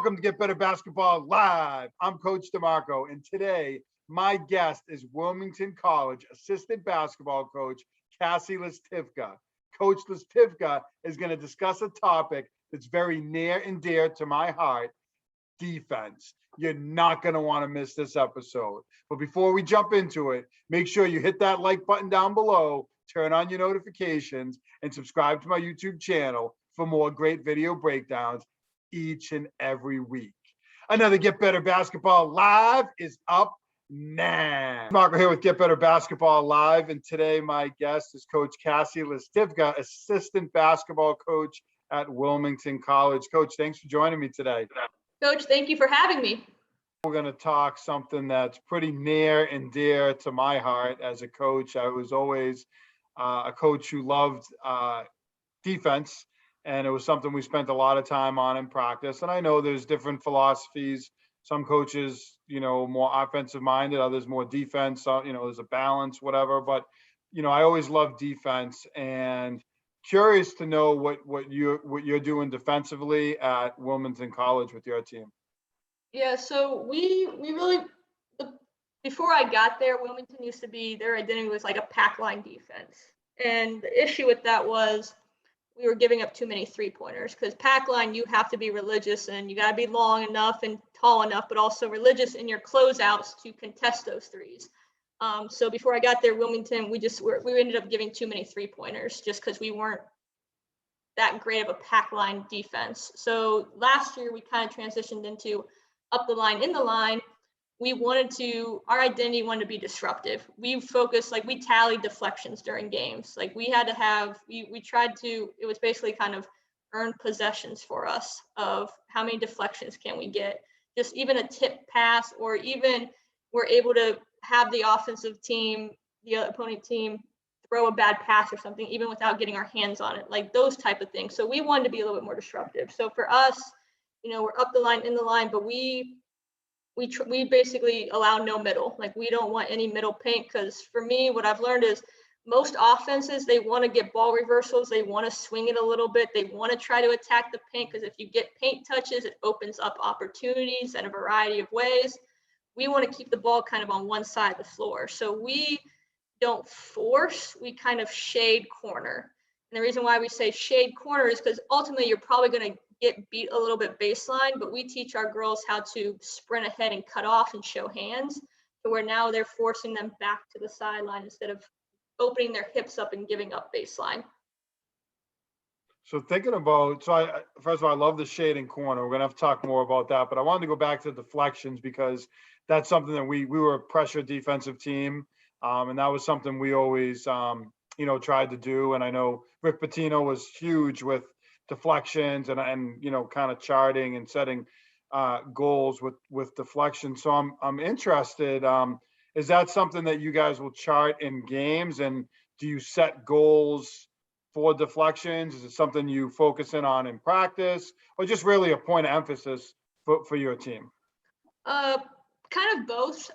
Welcome to Get Better Basketball Live. I'm Coach DeMarco, and today my guest is Wilmington College assistant basketball coach, Coach Lastivka. Coach Lastivka is going to discuss a topic that's very near and dear to my heart, defense. You're not going to want to miss this episode. But before we jump into it, make sure you hit that like button down below, turn on your notifications, and subscribe to my YouTube channel for more great video breakdowns each and every week. Another Get Better Basketball Live is up now. Marco here with Get Better Basketball Live, and today my guest is Coach Coach Lastivka, assistant basketball coach at Wilmington College. Coach, thanks for joining me today. Coach, thank you for having me. We're going to talk something that's pretty near and dear to my heart as a coach. I was always a coach who loved defense. And it was something we spent a lot of time on in practice. And I know there's different philosophies. Some coaches, more offensive minded, others more defense. There's a balance, whatever. But, I always loved defense, and curious to know what you're doing defensively at Wilmington College with your team. Yeah, so we really, before I got there, Wilmington used to be, their identity was like a pack line defense. And the issue with that was, we were giving up too many three-pointers, because pack line, you have to be religious and you got to be long enough and tall enough, but also religious in your closeouts to contest those threes. So before I got there, Wilmington, we ended up giving too many three-pointers just because we weren't that great of a pack line defense. So last year, we kind of transitioned into up the line, in the line. Our identity wanted to be disruptive. We focused, we tallied deflections during games. We had to have, we tried to, it was basically kind of earn possessions for us of how many deflections can we get. Just even a tip pass, or even we're able to have the offensive team, the opponent team, throw a bad pass or something, even without getting our hands on it, those type of things. So we wanted to be a little bit more disruptive. So for us, we're up the line, in the line, but we basically allow no middle. We don't want any middle paint, because for me, what I've learned is most offenses, they want to get ball reversals. They want to swing it a little bit. They want to try to attack the paint, because if you get paint touches, it opens up opportunities in a variety of ways. We want to keep the ball kind of on one side of the floor. So we don't force, we kind of shade corner. And the reason why we say shade corner is because ultimately you're probably going to get beat a little bit baseline, but we teach our girls how to sprint ahead and cut off and show hands, to where now they're forcing them back to the sideline instead of opening their hips up and giving up baseline. So thinking about, first of all, I love the shading corner. We're going to have to talk more about that, but I wanted to go back to deflections, because that's something that we were a pressure defensive team. And that was something we always, tried to do. And I know Rick Pitino was huge with deflections and kind of charting and setting goals with deflections. So I'm interested. Is that something that you guys will chart in games? And do you set goals for deflections? Is it something you focus in practice, or just really a point of emphasis for your team? Kind of both.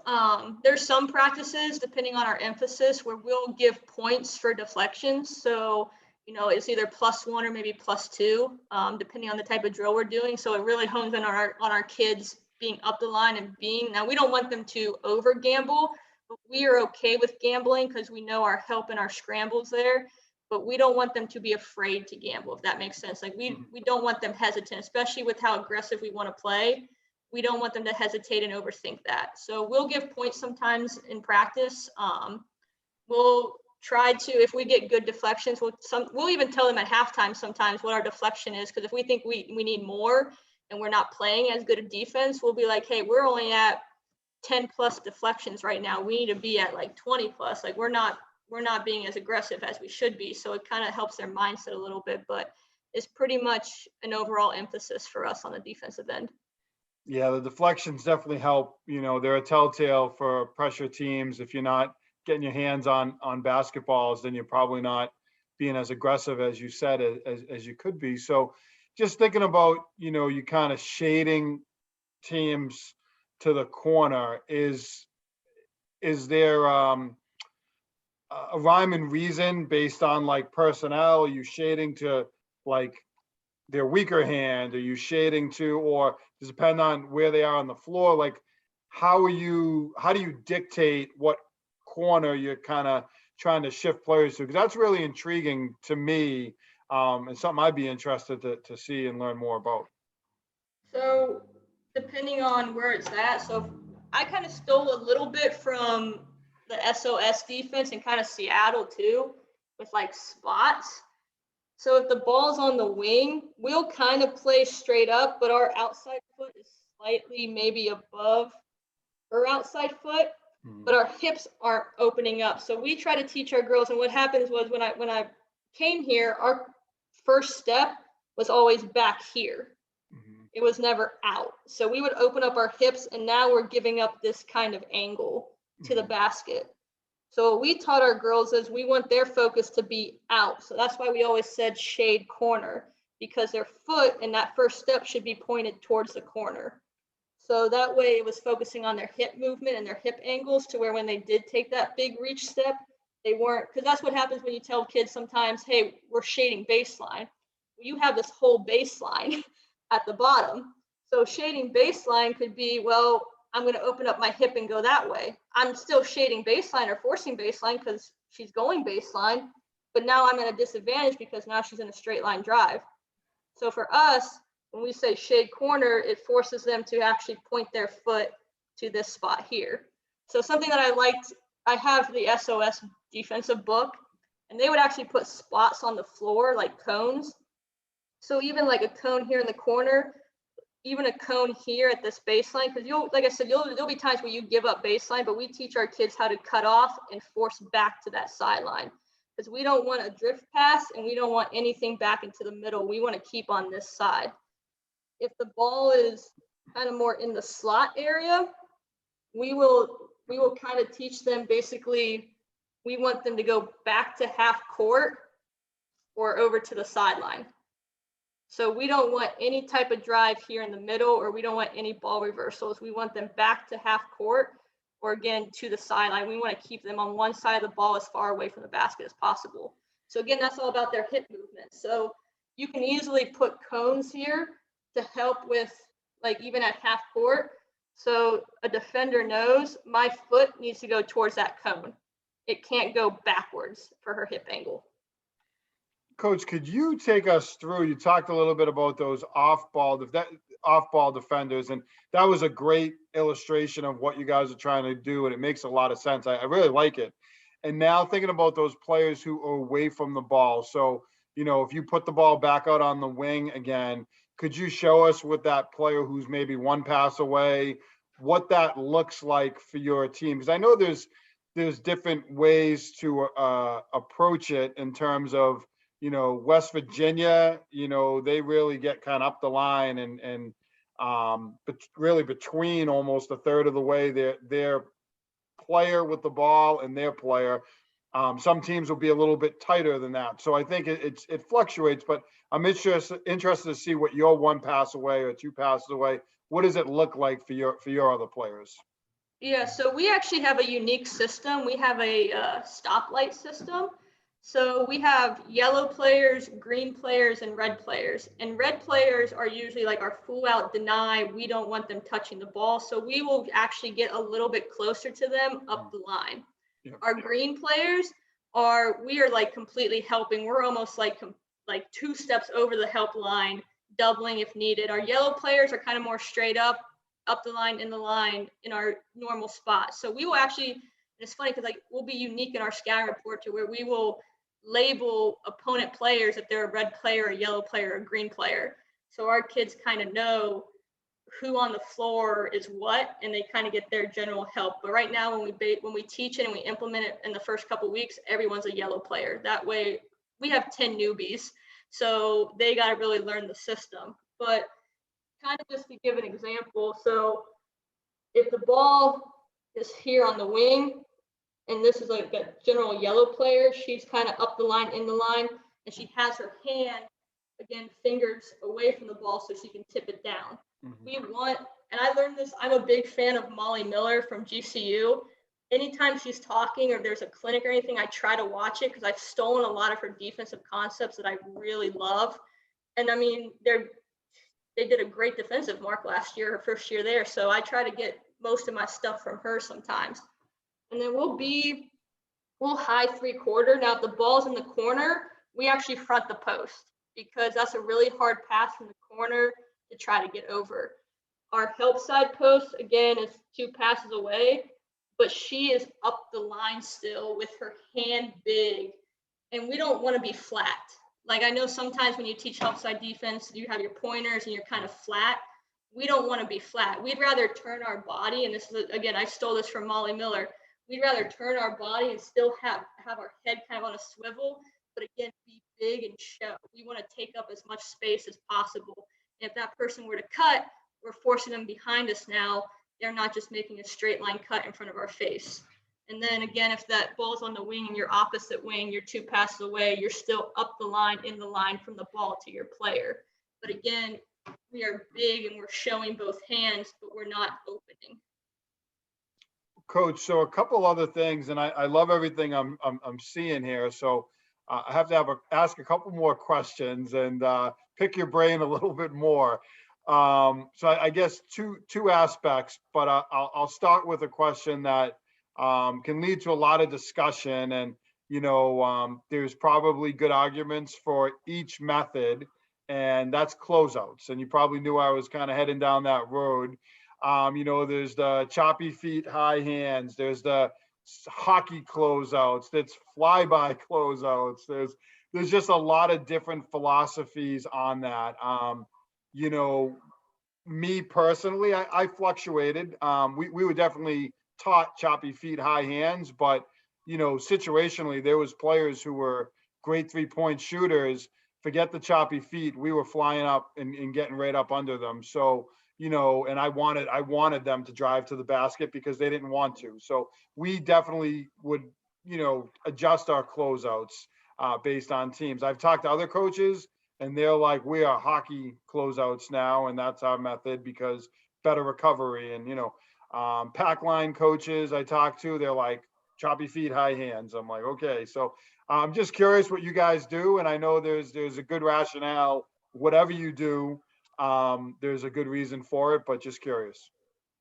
There's some practices, depending on our emphasis, where we'll give points for deflections. So it's either +1 or maybe +2, depending on the type of drill we're doing. So it really hones in on our kids being up the line and now we don't want them to over gamble, but we are okay with gambling because we know our help and our scrambles there, but we don't want them to be afraid to gamble, if that makes sense. We don't want them hesitant, especially with how aggressive we want to play. We don't want them to hesitate and overthink that. So we'll give points sometimes in practice. We'll try to, if we get good deflections, we'll even tell them at halftime sometimes what our deflection is, because if we think we need more and we're not playing as good a defense, we'll be like, hey, we're only at 10 plus deflections right now. We need to be at 20 plus. We're not being as aggressive as we should be. So it kind of helps their mindset a little bit, but it's pretty much an overall emphasis for us on the defensive end. Yeah, the deflections definitely help. They're a telltale for pressure teams. If you're not getting your hands on basketballs, then you're probably not being as aggressive as you said as you could be. So just thinking about, you kind of shading teams to the corner, is there a rhyme and reason based on personnel? Are you shading to their weaker hand? Are you shading to, or Does it depend on where they are on the floor? Like, how do you dictate what corner you're kind of trying to shift players to? Because that's really intriguing to me, and something I'd be interested to see and learn more about. So depending on where it's at, so I kind of stole a little bit from the SOS defense and kind of Seattle too, with like spots. So if the ball's on the wing, we'll kind of play straight up, but our outside foot is slightly maybe above her outside foot, but our hips aren't opening up. So we try to teach our girls, and what happens was when I came here, our first step was always back here. It was never out. So we would open up our hips, and now we're giving up this kind of angle to the basket. So what we taught our girls is we want their focus to be out. So that's why we always said shade corner, because their foot in that first step should be pointed towards the corner. So that way it was focusing on their hip movement and their hip angles, to where when they did take that big reach step, they weren't, because that's what happens when you tell kids sometimes, hey, we're shading baseline. You have this whole baseline at the bottom. So shading baseline could be, well, I'm going to open up my hip and go that way. I'm still shading baseline or forcing baseline because she's going baseline, but now I'm at a disadvantage because now she's in a straight line drive. So for us, when we say shade corner, it forces them to actually point their foot to this spot here. So something that I liked, I have the SOS defensive book, and they would actually put spots on the floor like cones. So even like a cone here in the corner, even a cone here at this baseline, because like I said, there'll be times where you give up baseline, but we teach our kids how to cut off and force back to that sideline, because we don't want a drift pass and we don't want anything back into the middle. We want to keep on this side. If the ball is kind of more in the slot area, we will kind of teach them, basically, we want them to go back to half court or over to the sideline. So we don't want any type of drive here in the middle, or we don't want any ball reversals. We want them back to half court or again to the sideline. We want to keep them on one side of the ball as far away from the basket as possible. So again, that's all about their hip movement. So you can easily put cones here to help with, like, even at half court. So a defender knows my foot needs to go towards that cone. It can't go backwards for her hip angle. Coach, could you take us through, you talked a little bit about those off-ball defenders, and that was a great illustration of what you guys are trying to do, and it makes a lot of sense. I really like it. And now thinking about those players who are away from the ball. So, if you put the ball back out on the wing again, could you show us with that player who's maybe one pass away, what that looks like for your team? Because I know there's different ways to approach it in terms of, West Virginia, they really get kind of up the line but really between almost a third of the way their player with the ball and their player. Some teams will be a little bit tighter than that. So I think it fluctuates, but I'm interested to see what your one pass away or two passes away, what does it look like for your other players? Yeah, so we actually have a unique system. We have a stoplight system. So we have yellow players, green players, and red players. And red players are usually like our full out deny. We don't want them touching the ball. So we will actually get a little bit closer to them up the line. Yeah. Our green players we are like completely helping. We're almost like 2 steps over the help line, doubling if needed. Our yellow players are kind of more straight up the line, in our normal spot. So we will actually, it's funny because we'll be unique in our scouting report to where we will label opponent players if they're a red player, a yellow player, or a green player. So our kids kind of know who on the floor is what, and they kind of get their general help. But right now, when we teach it and we implement it in the first couple of weeks, everyone's a yellow player. That way, we have 10 newbies, so they got to really learn the system. But kind of just to give an example, so if the ball is here on the wing, and this is like a general yellow player, she's kind of up the line, in the line, and she has her hand, again, fingers away from the ball so she can tip it down. We want, and I learned this, I'm a big fan of Molly Miller from GCU. Anytime she's talking or there's a clinic or anything, I try to watch it because I've stolen a lot of her defensive concepts that I really love. And I mean, they did a great defensive mark last year, her first year there. So I try to get most of my stuff from her sometimes. And then we'll high 3-quarter. Now, if the ball's in the corner, we actually front the post because that's a really hard pass from the corner to try to get over. Our help side post, again, is 2 passes away, but she is up the line still with her hand big, and we don't want to be flat. Like, I know sometimes when you teach help side defense, you have your pointers and you're kind of flat. We don't want to be flat. We'd rather turn our body, and this is, again, I stole this from Molly Miller. We'd rather turn our body and still have our head kind of on a swivel, but again, be big and show. We want to take up as much space as possible. And if that person were to cut, we're forcing them behind us now. They're not just making a straight line cut in front of our face. And then again, if that ball's on the wing and your opposite wing, you're 2 passes away, you're still up the line, in the line from the ball to your player. But again, we are big and we're showing both hands, but we're not opening. Coach, so a couple other things, and I love everything I'm seeing here. So I have to ask a couple more questions and pick your brain a little bit more. So I guess two aspects, but I'll start with a question that can lead to a lot of discussion. And there's probably good arguments for each method, and that's closeouts. And you probably knew I was kind of heading down that road. There's the choppy feet, high hands. There's the hockey closeouts. That's flyby closeouts. There's just a lot of different philosophies on that. Me personally, I fluctuated. We were definitely taught choppy feet, high hands, but situationally, there was players who were great 3-point shooters. Forget the choppy feet. We were flying up and getting right up under them. So, and I wanted them to drive to the basket because they didn't want to. So we definitely would, adjust our closeouts based on teams. I've talked to other coaches and they're like, we are hockey closeouts now. And that's our method because better recovery. And, pack line coaches I talk to, they're like choppy feet, high hands. I'm like, okay. So I'm just curious what you guys do. And I know there's a good rationale, whatever you do. There's a good reason for it, but just curious.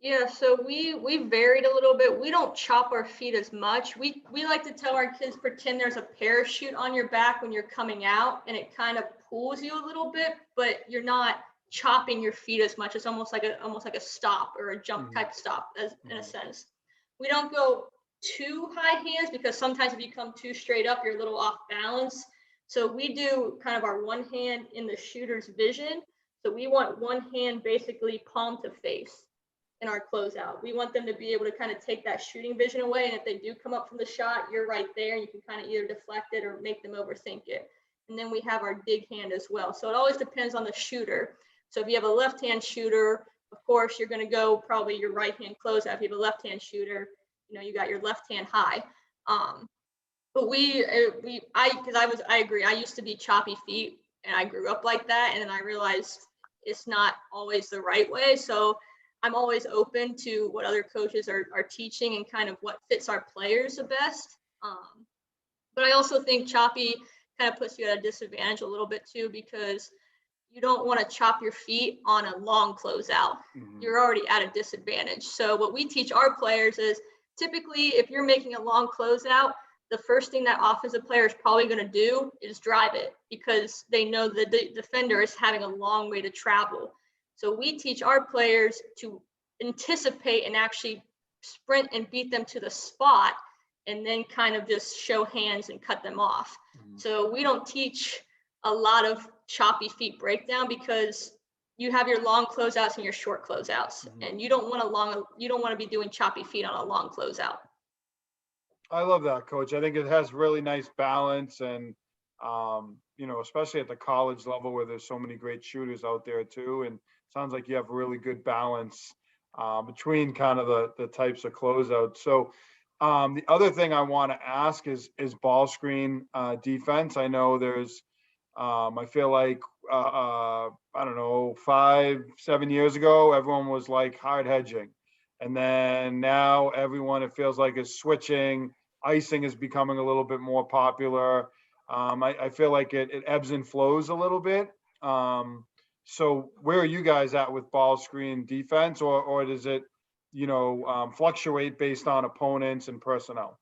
Yeah, so we varied a little bit. We don't chop our feet as much. We like to tell our kids, pretend there's a parachute on your back when you're coming out, and it kind of pulls you a little bit, but you're not chopping your feet as much. It's almost like a stop or a jump type stop, in a sense. We don't go too high hands because sometimes if you come too straight up, you're a little off balance. So we do kind of our one hand in the shooter's vision. So we want one hand basically palm to face in our closeout. We want them to be able to kind of take that shooting vision away. And if they do come up from the shot, you're right there and you can kind of either deflect it or make them overthink it. And then we have our dig hand as well. So it always depends on the shooter. So if you have a left-hand shooter, of course, you're going to go probably your right-hand closeout. If you have a left-hand shooter, you got your left hand high. But I agree. I used to be choppy feet and I grew up like that. And then I realized it's not always the right way. So I'm always open to what other coaches are teaching and kind of what fits our players the best. But I also think choppy kind of puts you at a disadvantage a little bit too, because you don't want to chop your feet on a long closeout. You're already at a disadvantage. So what we teach our players is typically if you're making a long closeout, the first thing that offensive player is probably going to do is drive it because they know the defender is having a long way to travel. So we teach our players to anticipate and actually sprint and beat them to the spot and then kind of just show hands and cut them off. So we don't teach a lot of choppy feet breakdown because you have your long closeouts and your short closeouts, and you don't want to be doing choppy feet on a long closeout. I love that, Coach. I think it has really nice balance and, especially at the college level where there's so many great shooters out there too. And sounds like you have really good balance between kind of the types of closeouts. So the other thing I want to ask is ball screen defense. I know there's, I feel like, I don't know, 5-7 years ago, everyone was like hard hedging. And then now everyone, it feels like, is switching. Icing is becoming a little bit more popular. I feel like it ebbs and flows a little bit. So where are you guys at with ball screen defense, or does it, fluctuate based on opponents and personnel?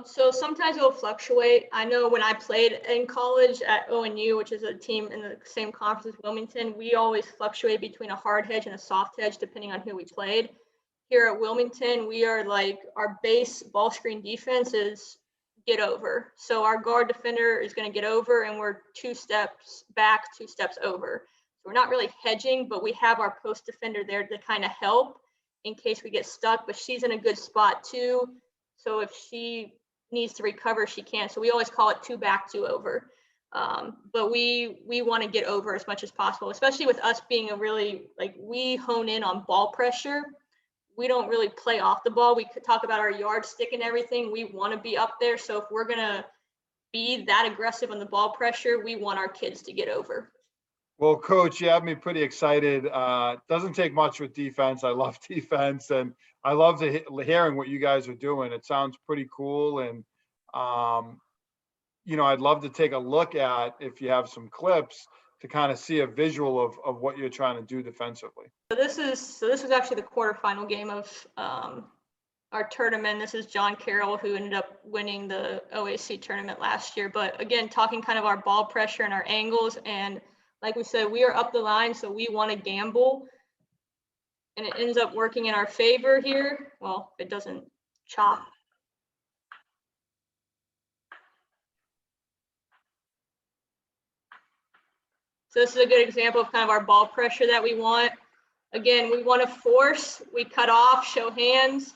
So sometimes it'll fluctuate. I know when I played in college at ONU, which is a team in the same conference as Wilmington, we always fluctuate between a hard hedge and a soft hedge depending on who we played. Here at Wilmington, we are like our base ball screen defense is get over. So our guard defender is going to get over, and we're 2 steps back, 2 steps over. So we're not really hedging, but we have our post defender there to kind of help in case we get stuck. But she's in a good spot too. So if she needs to recover, she can. So we always call it 2 back, 2 over. But we want to get over as much as possible, especially with us being a really, like, we hone in on ball pressure. We don't really play off the ball. We could talk about our yardstick and everything. We want to be up there. So if we're going to be that aggressive on the ball pressure, we want our kids to get over. Well, Coach, you have me pretty excited. Doesn't take much with defense. I love defense, and I love hearing what you guys are doing. It sounds pretty cool, and I'd love to take a look at, if you have some clips, to kind of see a visual of what you're trying to do defensively. So this was actually the quarterfinal game of our tournament. This is John Carroll, who ended up winning the OAC tournament last year. But again, talking kind of our ball pressure and our angles, and like we said, we are up the line, so we want to gamble, and it ends up working in our favor here. Well, it doesn't chop. So this is a good example of kind of our ball pressure that we want. Again, we want to force, we cut off, show hands.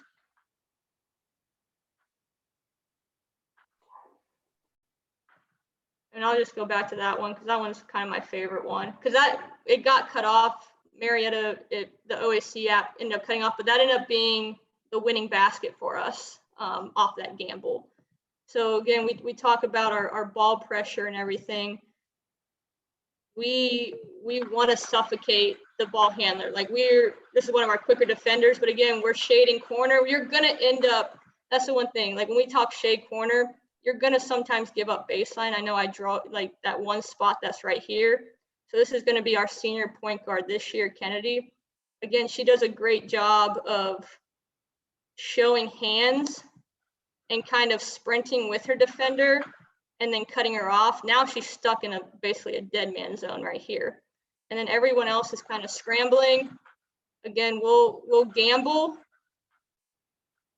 And I'll just go back to that one because that one's kind of my favorite one, because it got cut off. Marietta, the OAC app ended up cutting off, but that ended up being the winning basket for us off that gamble. So again, we talk about our ball pressure and everything. We want to suffocate the ball handler. Like this is one of our quicker defenders, but again, we're shading corner. You're gonna end up, that's the one thing. Like when we talk shade corner, you're gonna sometimes give up baseline. I know I draw like that one spot that's right here. So this is gonna be our senior point guard this year, Kennedy. Again, she does a great job of showing hands and kind of sprinting with her defender and then cutting her off. Now she's stuck in basically a dead man zone right here. And then everyone else is kind of scrambling. Again, we'll gamble,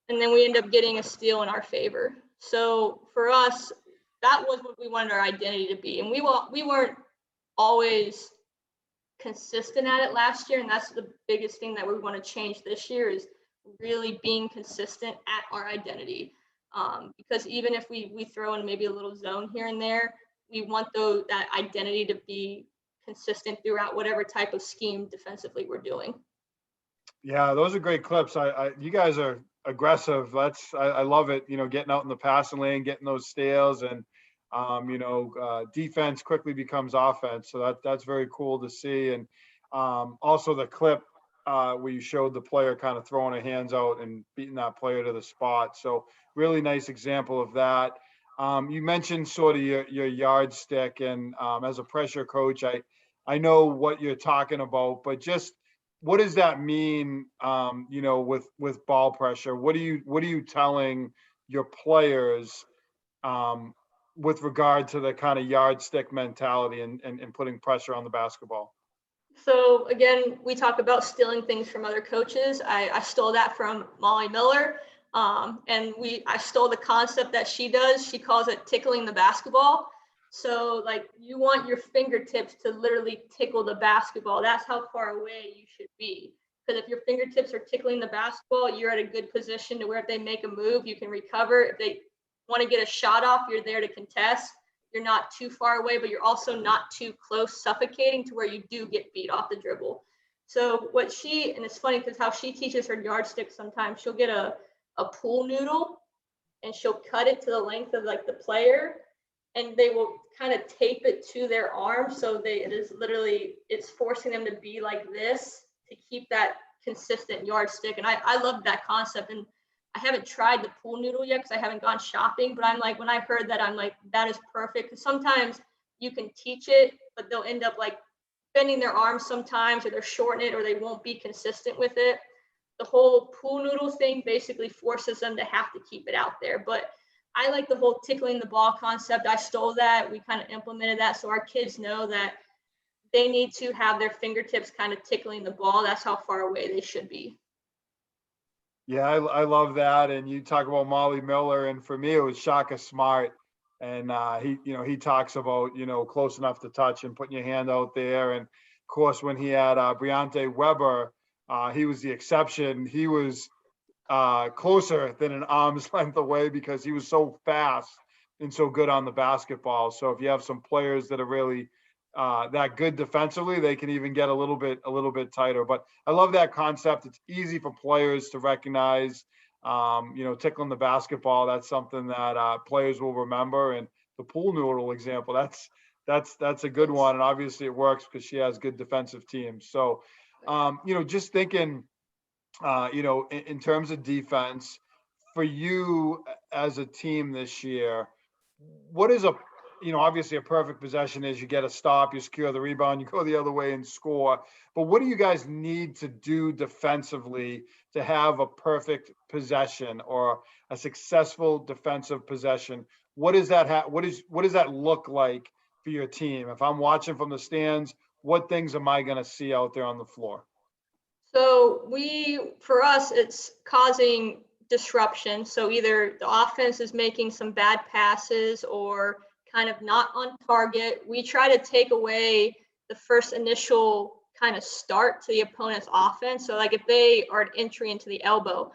and then we end up getting a steal in our favor. So for us, that was what we wanted our identity to be. And we weren't always consistent at it last year, and that's the biggest thing that we want to change this year, is really being consistent at our identity. Because even if we throw in maybe a little zone here and there, we want that identity to be consistent throughout whatever type of scheme defensively we're doing. Yeah, those are great clips. You guys are aggressive. I love it. Getting out in the passing lane, getting those steals, and defense quickly becomes offense. So that's very cool to see. And also the clip where you showed the player kind of throwing her hands out and beating that player to the spot. So really nice example of that. You mentioned sort of your yardstick, and as a pressure coach, I know what you're talking about, but just what does that mean? With ball pressure, what are you telling your players with regard to the kind of yardstick mentality and putting pressure on the basketball? So again, we talk about stealing things from other coaches. I stole that from Molly Miller. And I stole the concept that she does. She calls it tickling the basketball. So like you want your fingertips to literally tickle the basketball. That's how far away you should be. Because if your fingertips are tickling the basketball, you're at a good position to where if they make a move, you can recover. If they want to get a shot off, you're there to contest. You're not too far away, but you're also not too close, suffocating to where you do get beat off the dribble. So and it's funny because how she teaches her yardstick, sometimes she'll get a pool noodle and she'll cut it to the length of like the player, and they will kind of tape it to their arm. So it's forcing them to be like this to keep that consistent yardstick. And I love that concept. And I haven't tried the pool noodle yet because I haven't gone shopping, but I'm like, when I heard that, I'm like, that is perfect. Because sometimes you can teach it, but they'll end up like bending their arms sometimes, or they're shortening it, or they won't be consistent with it. The whole pool noodle thing basically forces them to have to keep it out there. But I like the whole tickling the ball concept. I stole that. We kind of implemented that so our kids know that they need to have their fingertips kind of tickling the ball. That's how far away they should be. Yeah, I love that. And you talk about Molly Miller, and for me, it was Shaka Smart. And he talks about, close enough to touch and putting your hand out there. And of course, when he had Briante Weber, he was the exception. He was closer than an arm's length away because he was so fast and so good on the basketball. So if you have some players that are really that good defensively, they can even get a little bit tighter. But I love that concept. It's easy for players to recognize. Tickling the basketball, that's something that players will remember. And the pool noodle example, that's a good one. And obviously it works because she has good defensive teams. So, just thinking, in terms of defense, for you as a team this year, what is obviously a perfect possession is you get a stop, you secure the rebound, you go the other way and score. But what do you guys need to do defensively to have a perfect possession or a successful defensive possession? What does that what does that look like for your team? If I'm watching from the stands, what things am I going to see out there on the floor? So for us, it's causing disruption. So either the offense is making some bad passes or kind of not on target. We try to take away the first initial kind of start to the opponent's offense. So like if they are an entry into the elbow,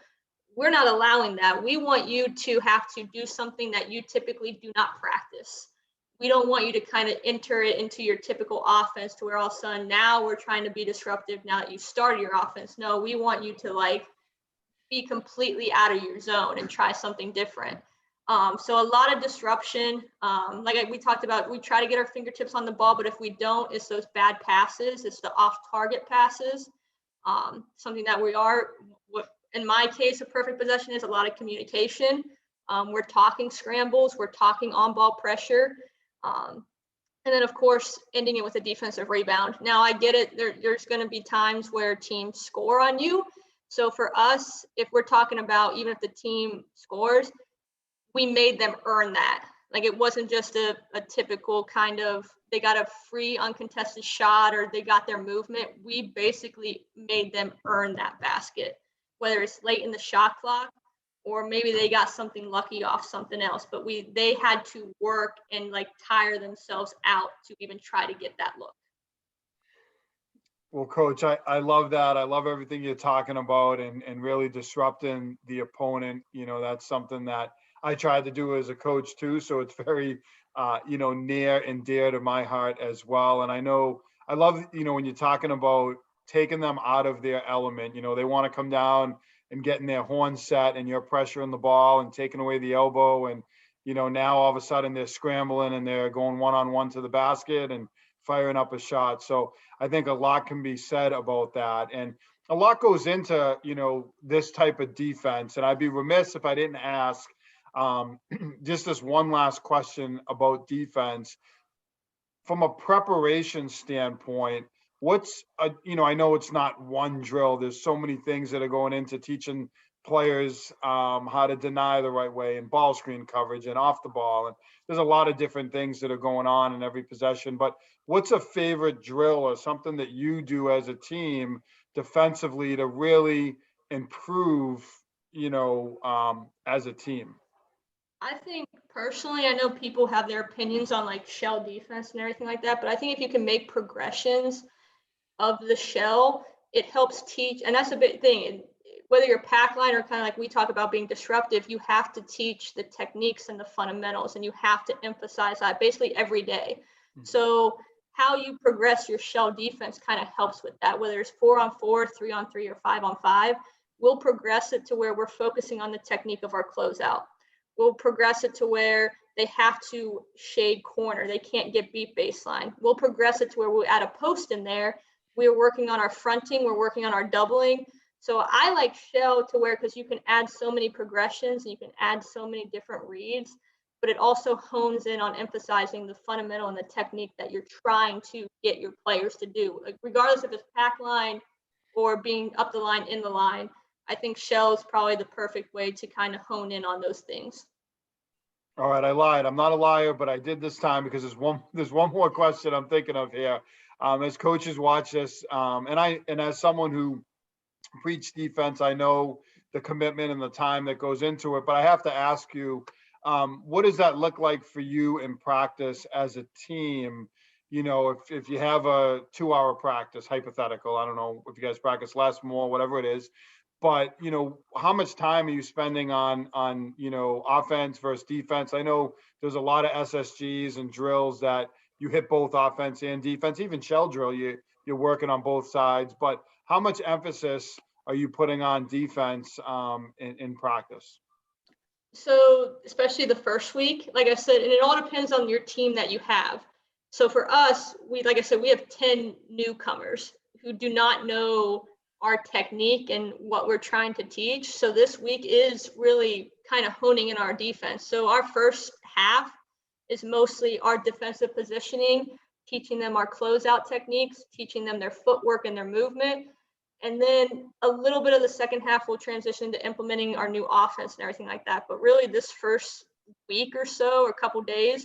we're not allowing that. We want you to have to do something that you typically do not practice. We don't want you to kind of enter it into your typical offense to where all of a sudden now we're trying to be disruptive now that you started your offense. No, we want you to like be completely out of your zone and try something different. So a lot of disruption. Like we talked about, we try to get our fingertips on the ball, but if we don't, it's those bad passes. It's the off-target passes. Something that in my case, a perfect possession is a lot of communication. We're talking scrambles. We're talking on-ball pressure. And then, of course, ending it with a defensive rebound. Now, I get it. There's going to be times where teams score on you. So for us, if we're talking about even if the team scores, we made them earn that. Like it wasn't just a typical kind of they got a free uncontested shot or they got their movement. We basically made them earn that basket, whether it's late in the shot clock or maybe they got something lucky off something else. But they had to work and like tire themselves out to even try to get that look. Well, Coach, I love that. I love everything you're talking about and really disrupting the opponent. That's something that I tried to do as a coach too. So it's very, near and dear to my heart as well. And I know I love, when you're talking about taking them out of their element, they want to come down and getting their horn set and you're pressuring the ball and taking away the elbow. And, now all of a sudden they're scrambling and they're going one-on-one to the basket and firing up a shot. So I think a lot can be said about that. And a lot goes into, this type of defense. And I'd be remiss if I didn't ask just this one last question about defense. From a preparation standpoint, I know it's not one drill. There's so many things that are going into teaching players how to deny the right way and ball screen coverage and off the ball. And there's a lot of different things that are going on in every possession. But what's a favorite drill or something that you do as a team defensively to really improve, as a team? I think personally, I know people have their opinions on like shell defense and everything like that, but I think if you can make progressions of the shell, it helps teach, and that's a big thing. Whether you're pack line or kind of like we talk about being disruptive, you have to teach the techniques and the fundamentals, and you have to emphasize that basically every day. Mm-hmm. So how you progress your shell defense kind of helps with that, whether it's 4-on-4, 3-on-3, or 5-on-5. We'll progress it to where we're focusing on the technique of our closeout. We'll progress it to where they have to shade corner. They can't get beat baseline. We'll progress it to where we'll add a post in there. We're working on our fronting. We're working on our doubling. So I like shell to where, because you can add so many progressions and you can add so many different reads but it also hones in on emphasizing the fundamental and the technique that you're trying to get your players to do. Like, regardless if it's pack line or being up the line, in the line, I think shell is probably the perfect way to kind of hone in on those things. All right, I lied. I'm not a liar, but I did this time because there's one more question I'm thinking of here. As coaches watch this, and as someone who preach defense, I know the commitment and the time that goes into it, but I have to ask you, what does that look like for you in practice as a team? You know, if you have a 2-hour practice, hypothetical, I don't know if you guys practice less, more, whatever it is, but you know, how much time are you spending on you know, offense versus defense? I know there's a lot of SSGs and drills that you hit both offense and defense. Even shell drill, you're working on both sides. But how much emphasis are you putting on defense in practice? So, especially the first week, like I said, and it all depends on your team that you have. So for us, like I said, we have 10 newcomers who do not know our technique and what we're trying to teach. So this week is really kind of honing in our defense. So our first half is mostly our defensive positioning, teaching them our closeout techniques, teaching them their footwork and their movement. And then a little bit of the second half will transition to implementing our new offense and everything like that. But really this first week or so, or a couple days,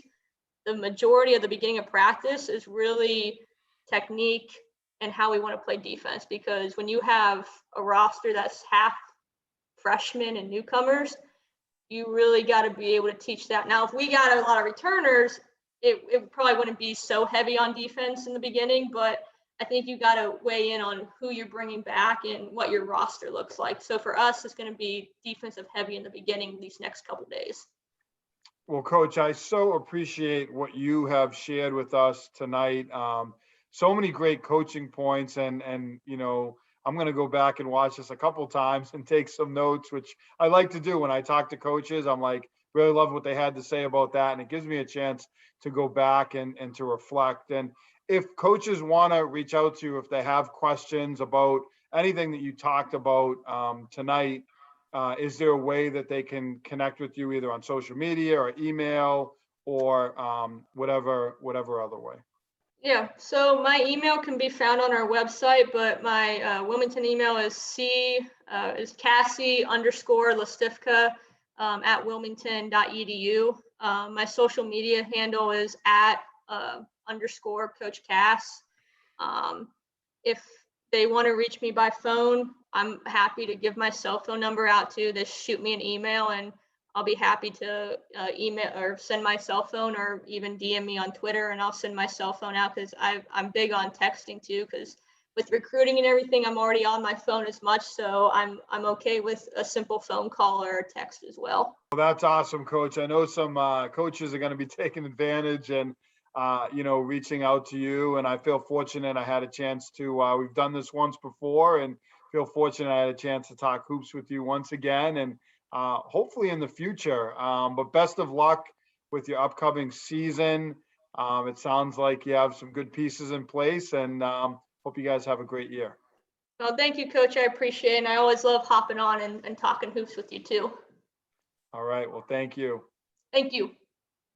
the majority of the beginning of practice is really technique and how we want to play defense. Because when you have a roster that's half freshmen and newcomers, you really got to be able to teach that. Now, if we got a lot of returners, it probably wouldn't be so heavy on defense in the beginning, but I think you got to weigh in on who you're bringing back and what your roster looks like. So for us, it's going to be defensive heavy in the beginning these next couple days. Well, Coach, I so appreciate what you have shared with us tonight. So many great coaching points, and you know, I'm going to go back and watch this a couple times and take some notes, which I like to do when I talk to coaches. I'm like, really love what they had to say about that, and it gives me a chance to go back and to reflect. And if coaches want to reach out to you, if they have questions about anything that you talked about tonight, is there a way that they can connect with you either on social media or email or whatever other way? Yeah, so my email can be found on our website, but my Wilmington email is Cassie_Lastivka at wilmington.edu. My social media handle is at _Coach Cass. If they want to reach me by phone, I'm happy to give my cell phone number out too. Just shoot me an email and I'll be happy to email or send my cell phone, or even DM me on Twitter and I'll send my cell phone out, because I'm big on texting too, because with recruiting and everything, I'm already on my phone as much. So I'm okay with a simple phone call or a text as well. Well, that's awesome, Coach. I know some coaches are going to be taking advantage and you know, reaching out to you. And I feel fortunate I had a chance to, we've done this once before, and feel fortunate I had a chance to talk hoops with you once again, and hopefully in the future. But best of luck with your upcoming season. It sounds like you have some good pieces in place, and hope you guys have a great year. Well, thank you, Coach. I appreciate it. And I always love hopping on and talking hoops with you too. All right. Well, thank you. Thank you.